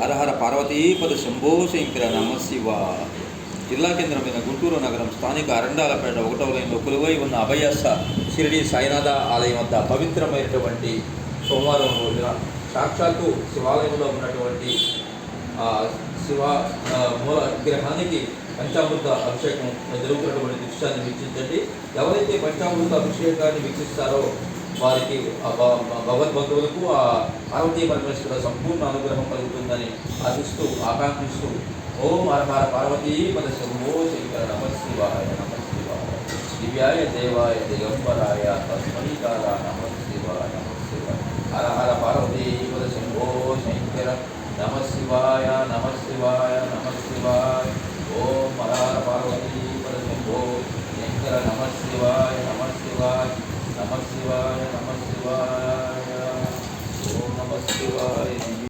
హరహర పార్వతీపద శంభో శంకర నమ శివ. జిల్లా కేంద్రమైన గుంటూరు నగరం స్థానిక అరండాలపేట 1వ లైన్లో కొలువై ఉన్న అభయస్థ షిరిడి సాయినాథ ఆలయం వద్ద పవిత్రమైనటువంటి సోమవారం రోజున సాక్షాత్తు శివాలయంలో ఉన్నటువంటి శివ మూల విగ్రహానికి పంచామృత అభిషేకం జరుగుతున్నటువంటి దృశ్యాన్ని వీక్షించండి. ఎవరైతే పంచామృత అభిషేకాన్ని వీక్షిస్తారో వారికి భగవద్బంధువులకు ఆ పార్వతీ పరమేశ్వర సంపూర్ణ అనుగ్రహం కలుగుతుందని ఆశిస్తూ ఆకాంక్షిస్తూ ఓం హర పార్వతీపద శంభో శంకర నమ శివాయ నమ శివాయ. దివ్యాయ దేవాయ దిగంబరాయ తస్మైకార నమ శివాయ నమ శివాయ. హర హర పార్వతీపద శంభో శంకర నమ శివాయ నమ శివాయ నమ శివాయ. ఓం హర హర పార్వతీపద శంభో శంకర నమ శివాయ నమ శివాయ నమ శివాయ నమ శివాయ. ఓం నమ శివాయ.